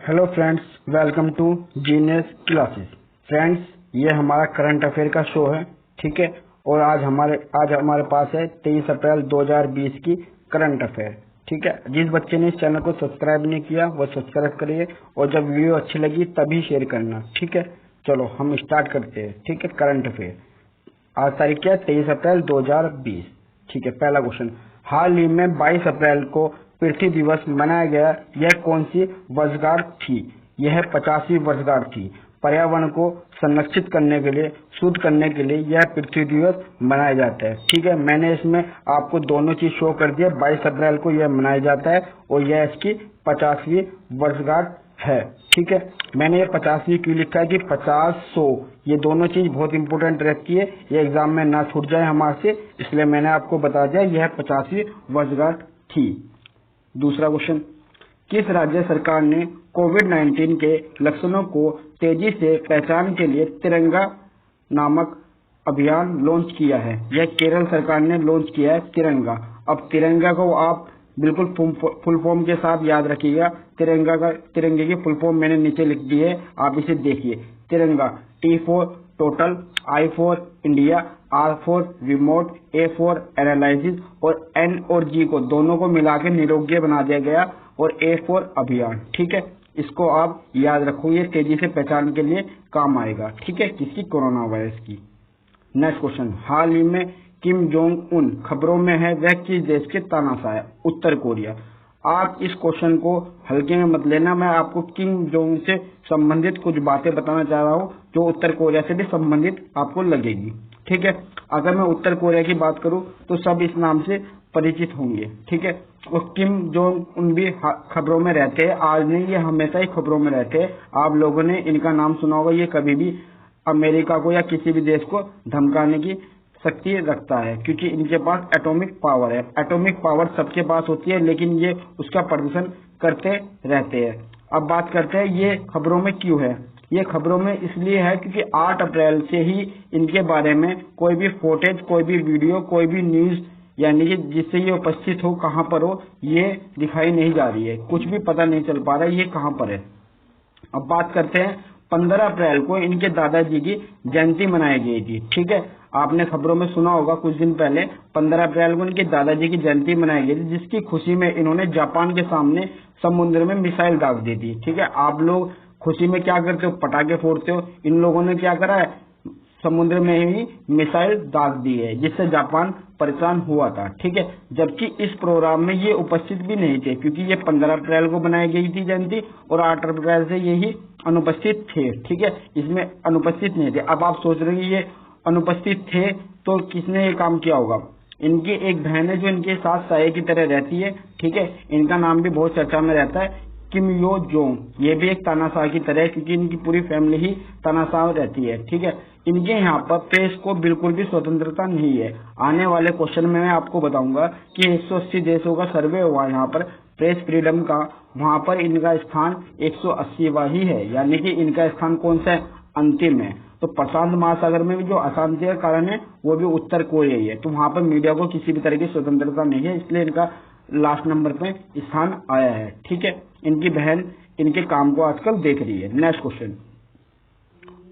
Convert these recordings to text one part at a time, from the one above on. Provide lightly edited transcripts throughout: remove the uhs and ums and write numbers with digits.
Hello friends, welcome to genius classes. Friends, ये हमारा current affair का शो है, ठीक है। और आज हमारे पास है 23 अप्रैल 2020 की करंट अफेयर, ठीक है। जिस बच्चे ने इस चैनल को सब्सक्राइब नहीं किया वो सब्सक्राइब करिए, और जब वीडियो अच्छी लगी तभी शेयर करना, ठीक है। चलो हम स्टार्ट करते हैं, ठीक है। करंट अफेयर आज तारीख क्या है? 23 अप्रैल 2020, ठीक है। पहला क्वेश्चन, हाल ही में 22 अप्रैल को पृथ्वी दिवस मनाया गया, यह कौन सी वर्षगांठ थी? यह 50वीं वर्षगांठ थी। पर्यावरण को संरक्षित करने के लिए, शुद्ध करने के लिए यह पृथ्वी दिवस मनाया जाता है, ठीक है। मैंने इसमें आपको दोनों चीज शो कर दिया। 22 अप्रैल को यह मनाया जाता है और यह इसकी 50वीं वर्षगांठ है, ठीक है। मैंने ये 50वीं क्यों लिखा है कि 50, 100 ये दोनों चीज बहुत इंपॉर्टेंट रहती है, ये एग्जाम में ना छूट जाए हमारे से, इसलिए मैंने आपको बता दिया यह 50वीं वर्षगांठ थी। दूसरा क्वेश्चन, किस राज्य सरकार ने कोविड-19 के लक्षणों को तेजी से पहचान के लिए तिरंगा नामक अभियान लॉन्च किया है? यह केरल सरकार ने लॉन्च किया है तिरंगा। अब तिरंगा को आप बिल्कुल फुल फॉर्म के साथ याद रखिएगा। तिरंगे की फुल फॉर्म मैंने नीचे लिख दी है, आप इसे देखिए। तिरंगा, T for total, I for India, R for remote, A for analysis और N और G को दोनों को मिला के निरोग्य बना दिया गया, और A फॉर अभियान, ठीक है। इसको आप याद रखो, ये तेजी से पहचान के लिए काम आएगा, ठीक है, किसकी? कोरोना वायरस की। नेक्स्ट क्वेश्चन, हाल ही में किम जोंग उन खबरों में है, वह किस देश के तानाशाह है? उत्तर कोरिया। आप इस क्वेश्चन को हल्के में मत लेना, मैं आपको किम जोंग से संबंधित कुछ बातें बताना चाह रहा हूँ जो उत्तर कोरिया से भी संबंधित आपको लगेगी, ठीक है। अगर मैं उत्तर कोरिया की बात करूँ तो सब इस नाम से परिचित होंगे, ठीक है। और किम जोंग उन भी खबरों में रहते हैं, आज नहीं, ये हमेशा ही खबरों में रहते हैं। आप लोगों ने इनका नाम सुना होगा, ये कभी भी अमेरिका को या किसी भी देश को धमकाने की शक्ति रखता है, क्योंकि इनके पास एटॉमिक पावर है। एटॉमिक पावर सबके पास होती है, लेकिन ये उसका प्रदर्शन करते रहते हैं। अब बात करते हैं ये खबरों में क्यों है। ये खबरों में इसलिए है क्योंकि 8 अप्रैल से ही इनके बारे में कोई भी फुटेज, कोई भी वीडियो, कोई भी न्यूज, यानी कि जिससे ये उपस्थित हो, कहाँ पर हो, ये दिखाई नहीं जा रही है। कुछ भी पता नहीं चल पा रहा है ये कहाँ पर है। अब बात करते हैं, 15 अप्रैल को इनके दादाजी की जयंती मनाई गई थी, ठीक है। आपने खबरों में सुना होगा कुछ दिन पहले 15 अप्रैल को इनके दादाजी की जयंती मनाई गई थी, जिसकी खुशी में इन्होंने जापान के सामने समुद्र में मिसाइल दाग दी थी, ठीक है। आप लोग खुशी में क्या करते हो? पटाखे फोड़ते हो। इन लोगों ने क्या करा है? समुद्र में ही मिसाइल दाग दी है, जिससे जापान परेशान हुआ था, ठीक है। जबकि इस प्रोग्राम में ये उपस्थित भी नहीं थे, क्योंकि ये 15 अप्रैल को बनाई गई थी जयंती, और 8 अप्रैल से यही अनुपस्थित थे, ठीक है। इसमें अनुपस्थित नहीं थे। अब आप सोच रहे हैं ये अनुपस्थित थे तो किसने ये काम किया होगा? इनकी एक बहन है जो इनके साथ साये की तरह रहती है, ठीक है। इनका नाम भी बहुत चर्चा में रहता है, किम यो जोंग। ये भी एक तानाशाह की तरह है, क्योंकि इनकी पूरी फैमिली ही तानाशाह रहती है, ठीक है। इनके यहाँ पर प्रेस को बिल्कुल भी स्वतंत्रता नहीं है। आने वाले क्वेश्चन में मैं आपको बताऊंगा कि 180 देशों का सर्वे हुआ यहाँ पर प्रेस फ्रीडम का, वहां पर इनका स्थान 180वां ही है, यानी कि इनका स्थान कौन सा है? अंतिम है। तो प्रशांत महासागर में भी जो अशांति का कारण है वो भी उत्तर कोरिया ही है, तो वहां पर मीडिया को किसी भी तरह की स्वतंत्रता नहीं है, इसलिए इनका लास्ट नंबर पे स्थान आया है, ठीक है। इनकी बहन इनके काम को आजकल देख रही है। नेक्स्ट क्वेश्चन,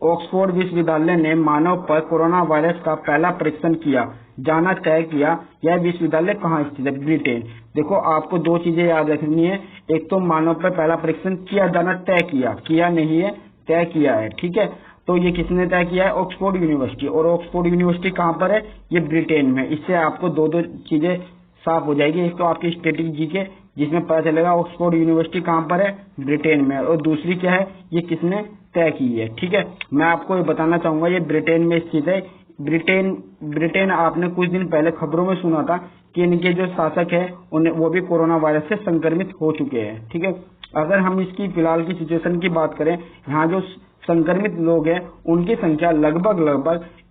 ऑक्सफोर्ड विश्वविद्यालय ने मानव पर कोरोना वायरस का पहला परीक्षण किया जाना तय किया। यह विश्वविद्यालय कहाँ स्थित है? ब्रिटेन। देखो, आपको दो चीजें याद रखनी है, एक तो मानव पर पहला परीक्षण किया जाना तय किया नहीं है, तय किया है, ठीक है। तो ये किसने तय किया है? Oxford university. और ऑक्सफोर्ड यूनिवर्सिटी कहाँ पर है? ये ब्रिटेन में। इससे आपको दो चीजें साफ हो जाएगी। एक तो आपकी स्टैटिक जीके, जिसमें पता चलेगा ऑक्सफोर्ड यूनिवर्सिटी कहाँ पर है? ब्रिटेन में। और दूसरी क्या है? ये किसने तय की है, ठीक है। मैं आपको ये बताना चाहूंगा, ये ब्रिटेन में स्थित है। ब्रिटेन आपने कुछ दिन पहले खबरों में सुना था कि इनके जो शासक है उन्हें वो भी कोरोना वायरस से संक्रमित हो चुके हैं, ठीक है। अगर हम इसकी फिलहाल की सिचुएशन की बात करें, यहाँ जो संक्रमित लोग हैं उनकी संख्या लगभग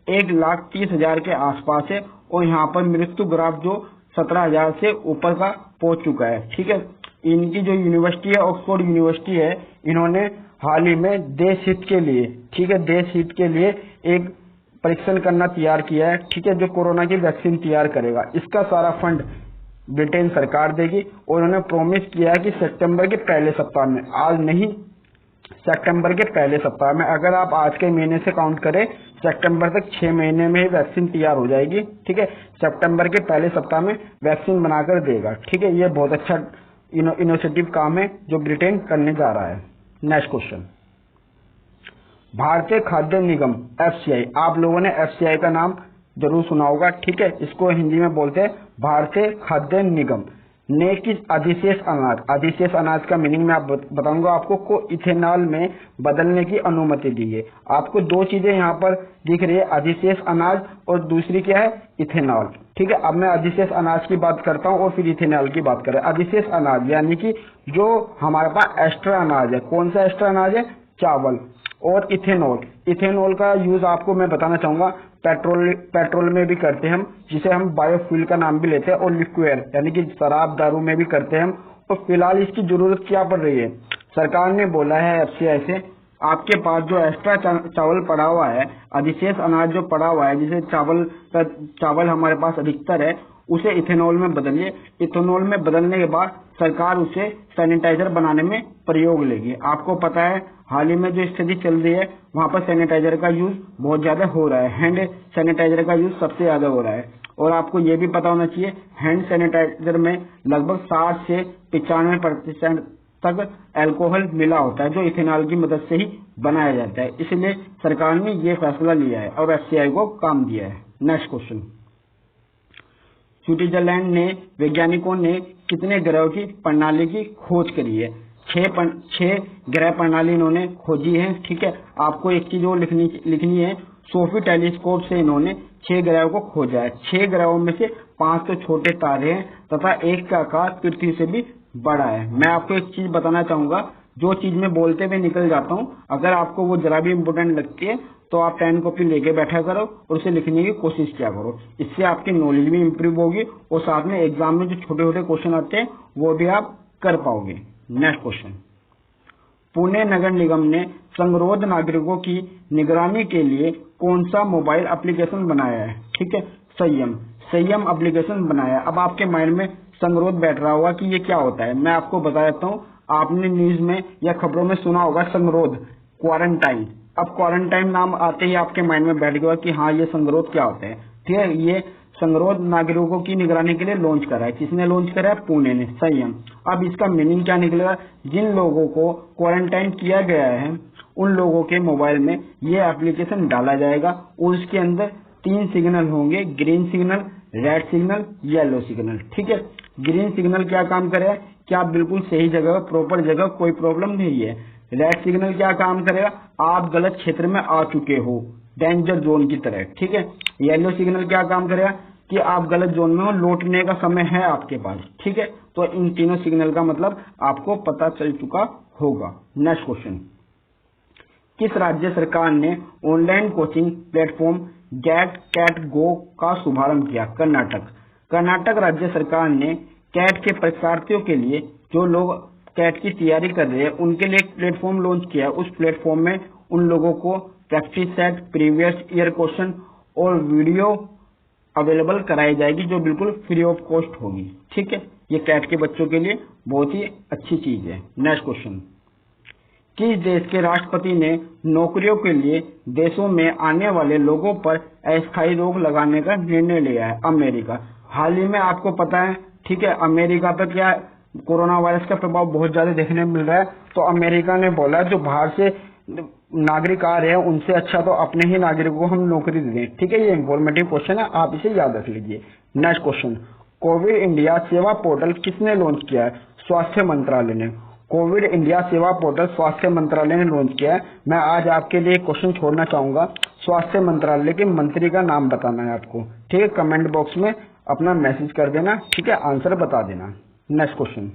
1,30,000 के आसपास है, और यहाँ पर मृत्यु ग्राफ जो 17,000 से ऊपर का पहुंच चुका है, ठीक है। इनकी जो यूनिवर्सिटी है, ऑक्सफोर्ड यूनिवर्सिटी है, इन्होंने हाल ही में देश हित के लिए, ठीक है, देश हित के लिए एक परीक्षण करना तैयार किया है, ठीक है, जो कोरोना की वैक्सीन तैयार करेगा। इसका सारा फंड ब्रिटेन सरकार देगी, और उन्होंने प्रॉमिस किया है कि सितंबर के पहले सप्ताह में, आज नहीं सितंबर के पहले सप्ताह में। अगर आप आज के महीने से काउंट करें, सितंबर तक 6 महीने में ही वैक्सीन तैयार हो जाएगी। ठीक है, सितंबर के पहले सप्ताह में वैक्सीन बनाकर देगा। ठीक है, ये बहुत अच्छा इनिशिएटिव काम है जो ब्रिटेन करने जा रहा है। नेक्स्ट क्वेश्चन, भारतीय खाद्य निगम FCI, आप लोगों ने FCI का नाम जरूर सुना होगा। ठीक है, इसको हिंदी में बोलते हैं भारतीय खाद्य निगम ने किस अधिशेष अनाज का मीनिंग मैं आप बताऊंगा आपको, को इथेनॉल में बदलने की अनुमति दी है। आपको दो चीजें यहाँ पर दिख रही है, अधिशेष अनाज और दूसरी क्या है, इथेनॉल। ठीक है, अब मैं अधिशेष अनाज की बात करता हूँ और फिर इथेनॉल की बात करें। अधिशेष अनाज यानी कि जो हमारे पास एक्स्ट्रा अनाज है, कौन सा एक्स्ट्रा अनाज है, चावल। और इथेनॉल का यूज आपको मैं बताना चाहूंगा, पेट्रोल में भी करते हैं हम, जिसे हम बायोफ्यूल का नाम भी लेते हैं, और लिक्विड यानी कि शराब दारू में भी करते हैं हम। और फिलहाल इसकी जरूरत क्या पड़ रही है, सरकार ने बोला है FCI से, आपके पास जो एक्स्ट्रा चावल पड़ा हुआ है, अधिशेष अनाज जो पड़ा हुआ है, जिसे चावल हमारे पास अधिकतर है, उसे इथेनॉल में बदलिए। इथेनॉल में बदलने के बाद सरकार उसे सैनिटाइजर बनाने में प्रयोग लेगी। आपको पता है हाल ही में जो स्थिति चल रही है, वहां पर सैनिटाइजर का यूज बहुत ज्यादा हो रहा है, हैंड सैनिटाइजर का यूज सबसे ज्यादा हो रहा है। और आपको ये भी पता होना चाहिए, हैंड सैनिटाइजर में लगभग 60 से 95% तक अल्कोहल मिला होता है, जो इथेनॉल की मदद से ही बनाया जाता है। इसलिए सरकार ने ये फैसला लिया है और FCI को काम दिया है। नेक्स्ट क्वेश्चन, स्विट्जरलैंड ने वैज्ञानिकों ने कितने ग्रहों की प्रणाली की खोज करी है? 6 ग्रह प्रणाली इन्होंने खोजी है। ठीक है, आपको एक चीज और लिखनी है, सोफी टेलीस्कोप से इन्होंने 6 ग्रहों को खोजा है। 6 ग्रहों में से 5 तो छोटे तारे हैं तथा एक का आकार पृथ्वी से भी बड़ा है। मैं आपको एक चीज बताना चाहूंगा, जो चीज मैं बोलते हुए निकल जाता हूँ, अगर आपको वो जरा भी इम्पोर्टेंट लगती है तो आप पेन कॉपी लेके बैठा करो और उसे लिखने की कोशिश किया करो। इससे आपकी नॉलेज भी इम्प्रूव होगी और साथ में एग्जाम में जो छोटे छोटे क्वेश्चन आते हैं वो भी आप कर पाओगे। नेक्स्ट क्वेश्चन, पुणे नगर निगम ने संगरोध नागरिकों की निगरानी के लिए कौन सा मोबाइल एप्लीकेशन बनाया है? ठीक है, संयम एप्लीकेशन बनाया। अब आपके माइंड में संगरोध बैठ रहा होगा कि ये क्या होता है, मैं आपको बता देता हूँ। आपने न्यूज में या खबरों में सुना होगा संगरोध, क्वारंटाइन। अब क्वारंटाइन नाम आते ही आपके माइंड में बैठ गया कि हाँ ये संगरोध क्या होता है। ठीक है, ये संगरोध नागरिकों की निगरानी के लिए लॉन्च करा है। किसने लॉन्च करा है? पुणे ने, संयम। अब इसका मीनिंग क्या निकलेगा? जिन लोगों को क्वारंटाइन किया गया है उन लोगों के मोबाइल में ये एप्लीकेशन डाला जाएगा और उसके अंदर 3 सिग्नल होंगे, green signal, red signal, yellow signal. ठीक है, ग्रीन सिग्नल क्या काम करेगा कि आप बिल्कुल सही जगह, प्रॉपर जगह, कोई प्रॉब्लम नहीं है। रेड सिग्नल क्या काम करेगा? आप गलत क्षेत्र में आ चुके हो, डेंजर जोन की तरह। ठीक है, येलो सिग्नल क्या काम करेगा कि आप गलत जोन में हो, लौटने का समय है आपके पास। ठीक है, तो इन तीनों सिग्नल का मतलब आपको पता चल चुका होगा। नेक्स्ट क्वेश्चन, किस राज्य सरकार ने online coaching platform get CAT go का शुभारंभ किया? कर्नाटक राज्य सरकार ने कैट के परीक्षार्थियों के लिए, जो लोग कैट की तैयारी कर रहे हैं, उनके लिए एक प्लेटफॉर्म लॉन्च किया। उस प्लेटफॉर्म में उन लोगों को practice set, previous year question और वीडियो अवेलेबल कराई जाएगी, जो बिल्कुल फ्री ऑफ कॉस्ट होगी। ठीक है, ये कैट के बच्चों के लिए बहुत ही अच्छी चीज है। नेक्स्ट क्वेश्चन, किस देश के राष्ट्रपति ने नौकरियों के लिए देशों में आने वाले लोगों पर अस्थायी रोक लगाने का निर्णय लिया है? अमेरिका। हाल ही में आपको पता है, ठीक है, अमेरिका पर क्या कोरोना वायरस का प्रभाव बहुत ज्यादा देखने मिल रहा है, तो अमेरिका ने बोला जो बाहर से नागरिक आ रहे हैं उनसे अच्छा तो अपने ही नागरिकों को हम नौकरी दे दें। ठीक है, ये इंफॉर्मेटिव क्वेश्चन है, आप इसे याद रख लीजिए। नेक्स्ट क्वेश्चन, कोविड इंडिया सेवा पोर्टल किसने लॉन्च किया है? स्वास्थ्य मंत्रालय ने। कोविड इंडिया सेवा पोर्टल स्वास्थ्य मंत्रालय ने लॉन्च किया है। मैं आज आपके लिए क्वेश्चन छोड़ना चाहूंगा, स्वास्थ्य मंत्रालय के मंत्री का नाम बताना है आपको। ठीक है, कमेंट बॉक्स में अपना मैसेज कर देना। ठीक है, आंसर बता देना। नेक्स्ट क्वेश्चन,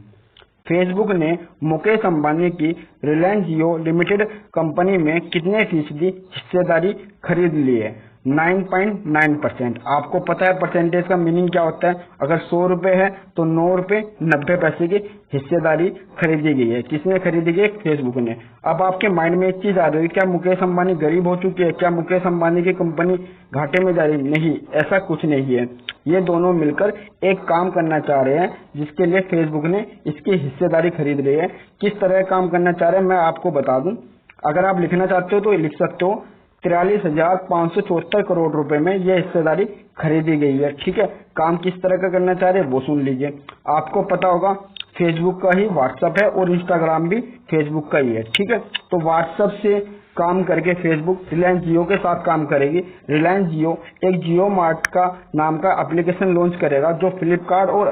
फेसबुक ने मुकेश अंबानी की रिलायंस जियो लिमिटेड कंपनी में कितने फीसदी हिस्सेदारी खरीद ली है? 9.9%। आपको पता है परसेंटेज का मीनिंग क्या होता है? अगर 100 रुपए है तो 9 रुपए 90 पैसे की हिस्सेदारी खरीदी गई है। किसने खरीदी गई? फेसबुक ने। अब आपके माइंड में एक चीज आ रही है, क्या मुकेश अंबानी गरीब हो चुकी है? क्या मुकेश अंबानी की कंपनी घाटे में जा रही है? नहीं, ऐसा कुछ नहीं है। ये दोनों मिलकर एक काम करना चाह रहे हैं जिसके लिए फेसबुक ने इसकी हिस्सेदारी खरीद रही है। किस तरह काम करना चाह रहे हैं मैं आपको बता दूं। अगर आप लिखना चाहते हो तो लिख सकते हो। 43,574 करोड़ रुपए में यह हिस्सेदारी खरीदी गई है। ठीक है, काम किस तरह का करना चाह रहे हैं वो सुन लीजिए। आपको पता होगा फेसबुक का ही व्हाट्सएप है और इंस्टाग्राम भी फेसबुक का ही है। ठीक है, तो व्हाट्सएप से काम करके फेसबुक रिलायंस जियो के साथ काम करेगी। रिलायंस जियो एक जियो मार्ट का नाम का एप्लीकेशन लॉन्च करेगा जो फ्लिपकार्ट और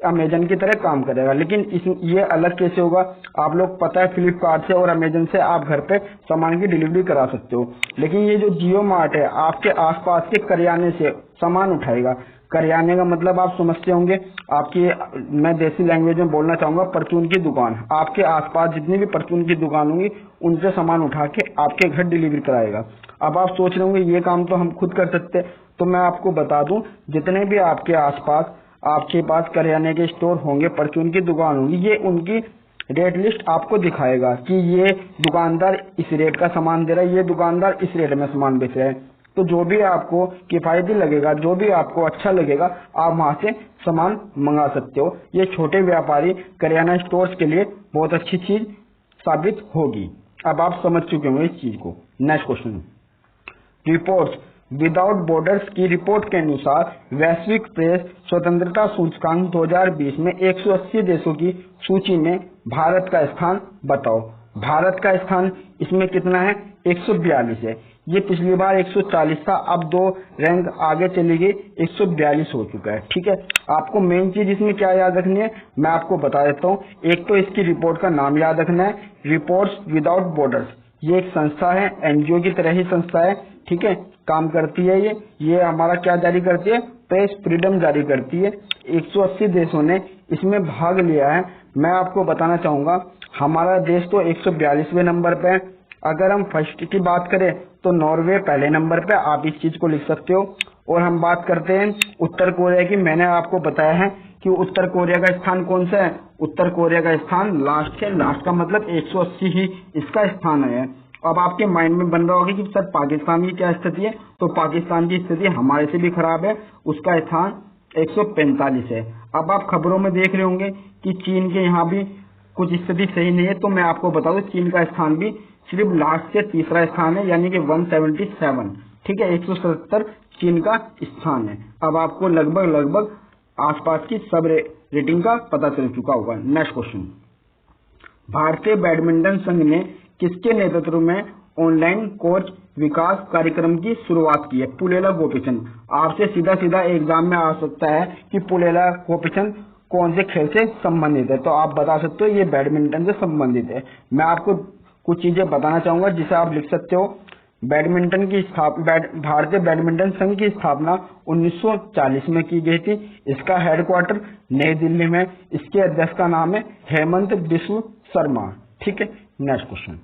अमेजन की तरह काम करेगा। लेकिन ये अलग कैसे होगा? आप लोग पता है फ्लिपकार्ट से और अमेजन से आप घर पे सामान की डिलीवरी करा सकते हो, लेकिन ये जो जियो मार्ट है आपके आसपास के करियाने से सामान उठाएगा। करियाने का मतलब आप समझते होंगे, मैं देसी लैंग्वेज में बोलना चाहूंगा, परचून की दुकान। आपके आसपास जितनी भी परचून की दुकान होंगी उनसे सामान उठा के आपके घर डिलीवरी कराएगा। अब आप सोच रहे होंगे ये काम तो हम खुद कर सकते, तो मैं आपको बता दूं जितने भी आपके पास करियाने के स्टोर होंगे, परचून की दुकान होगी, ये उनकी रेट लिस्ट आपको दिखाएगा कि ये दुकानदार इस रेट का सामान दे रहा है, ये दुकानदार इस रेट में सामान बेच रहा है। तो जो भी आपको किफायती लगेगा, जो भी आपको अच्छा लगेगा, आप वहां से सामान मंगा सकते हो। ये छोटे व्यापारी करियाना स्टोर्स के लिए बहुत अच्छी चीज साबित होगी। अब आप समझ चुके होंगे इस चीज को। Next question, reports without borders की रिपोर्ट के अनुसार वैश्विक प्रेस स्वतंत्रता सूचकांक 2020 में 180 देशों की सूची में भारत का स्थान बताओ। भारत का स्थान इसमें कितना है? 142 है। ये पिछली बार 140 था, अब 2 रैंक आगे चली गई, 142 हो चुका है। ठीक है, आपको मेन चीज इसमें क्या याद रखनी है मैं आपको बता देता हूँ। एक तो इसकी रिपोर्ट का नाम याद रखना है, रिपोर्ट्स विदाउट बॉर्डर्स। ये एक संस्था है, एनजीओ की तरह ही संस्था है। ठीक है, काम करती है ये हमारा क्या जारी करती है? प्रेस फ्रीडम जारी करती है। 180 देशों ने इसमें भाग लिया है। मैं आपको बताना चाहूंगा हमारा देश तो 142वें नंबर पे है। अगर हम फर्स्ट की बात करें तो नॉर्वे पहले नंबर पे, आप इस चीज को लिख सकते हो। और हम बात करते हैं उत्तर कोरिया की। मैंने आपको बताया है कि उत्तर कोरिया का स्थान कौन सा है? उत्तर कोरिया का स्थान लास्ट है। लास्ट का मतलब 180 ही इसका स्थान है। अब आपके माइंड में बन रहा होगा कि सर पाकिस्तान की क्या स्थिति है? तो पाकिस्तान की स्थिति हमारे से भी खराब है, उसका स्थान 145 है। अब आप खबरों में देख रहे होंगे कि चीन के यहाँ भी कुछ स्थिति सही नहीं है, तो मैं आपको बता दूं चीन का स्थान भी सिर्फ लास्ट से तीसरा स्थान है, यानी कि 177। ठीक है, 177 चीन का स्थान है। अब आपको लगभग आसपास की सब रेटिंग का पता चल चुका होगा। नेक्स्ट क्वेश्चन, भारतीय बैडमिंटन संघ ने किसके नेतृत्व में ऑनलाइन कोच विकास कार्यक्रम की शुरुआत की है? पुलेला गोपीचंद। आपसे सीधा एग्जाम में आ सकता है कि पुलेला गोपीचंद कौन से खेल से संबंधित है, तो आप बता सकते हो ये बैडमिंटन से संबंधित है। मैं आपको कुछ चीजें बताना चाहूंगा जिसे आप लिख सकते हो। भारतीय बैडमिंटन संघ की स्थापना 1940 में की गई थी। इसका हेडक्वार्टर नई दिल्ली में। इसके अध्यक्ष का नाम है हेमंत बिस्व शर्मा। ठीक है, नेक्स्ट क्वेश्चन,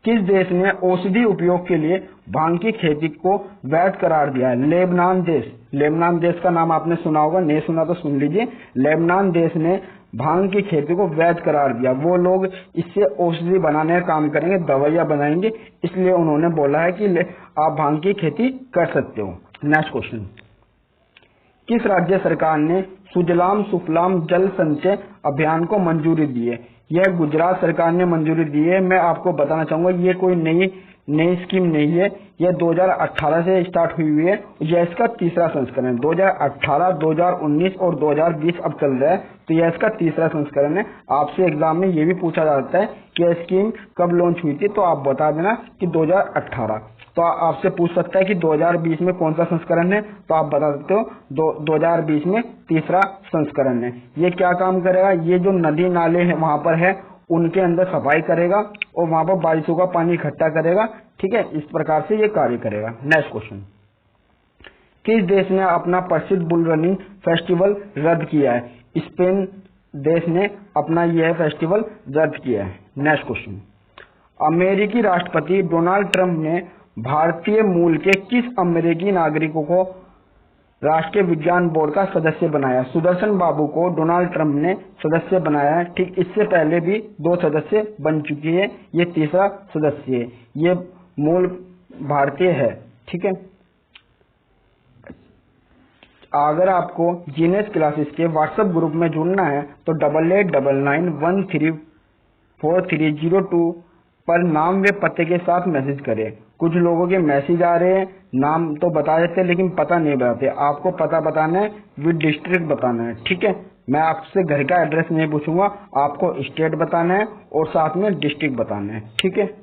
किस देश ने औषधि उपयोग के लिए भांग की खेती को वैध करार दिया है? लेबनान देश। लेबनान देश का नाम आपने सुना होगा, नहीं सुना तो सुन लीजिए। लेबनान देश ने भांग की खेती को वैध करार दिया। वो लोग इससे औषधि बनाने का काम करेंगे, दवाइयां बनाएंगे, इसलिए उन्होंने बोला है कि आप भांग की खेती कर सकते हो। नेक्स्ट क्वेश्चन, किस राज्य सरकार ने सुजलाम सुफलाम जल संचय अभियान को मंजूरी दी है? यह गुजरात सरकार ने मंजूरी दी है। मैं आपको बताना चाहूंगा ये कोई नई स्कीम नहीं है, यह 2018 से स्टार्ट हुई है। यह इसका तीसरा संस्करण है। 2018, 2019 और 2020 अब चल रहा है, तो यह इसका तीसरा संस्करण है। आपसे एग्जाम में ये भी पूछा जाता है कि यह स्कीम कब लॉन्च हुई थी, तो आप बता देना कि 2018। तो आपसे पूछ सकता है कि 2020 में कौन सा संस्करण है, तो आप बता सकते हो 2020 में तीसरा संस्करण है। ये क्या काम करेगा? ये जो नदी नाले हैं वहां पर है उनके अंदर सफाई करेगा और वहां पर बारिशों का पानी इकट्ठा करेगा। ठीक है, इस प्रकार से ये कार्य करेगा। नेक्स्ट क्वेश्चन, किस देश ने अपना प्रसिद्ध बुल रनिंग फेस्टिवल रद्द किया है? स्पेन देश ने अपना यह फेस्टिवल रद्द किया है। नेक्स्ट क्वेश्चन, अमेरिकी राष्ट्रपति डोनाल्ड ट्रंप ने भारतीय मूल के किस अमेरिकी नागरिकों को राष्ट्रीय विज्ञान बोर्ड का सदस्य बनाया? सुदर्शन बाबू को डोनाल्ड ट्रंप ने सदस्य बनाया है। ठीक, इससे पहले भी 2 सदस्य बन चुकी है, ये तीसरा सदस्य है। ये मूल भारतीय है। ठीक है, अगर आपको जीनियस क्लासेस के व्हाट्सएप ग्रुप में जुड़ना है तो 8899134302 पर नाम व पते के साथ मैसेज करें। कुछ लोगों के मैसेज आ रहे हैं, नाम तो बता देते हैं लेकिन पता नहीं बताते। आपको पता बताना है, विद डिस्ट्रिक्ट बताना है। ठीक है, मैं आपसे घर का एड्रेस नहीं पूछूंगा, आपको स्टेट बताना है और साथ में डिस्ट्रिक्ट बताना है। ठीक है,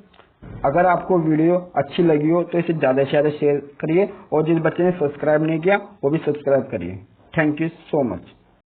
अगर आपको वीडियो अच्छी लगी हो तो इसे ज्यादा से ज्यादा शेयर करिए और जिस बच्चे ने सब्सक्राइब नहीं किया वो भी सब्सक्राइब करिए। Thank you so much.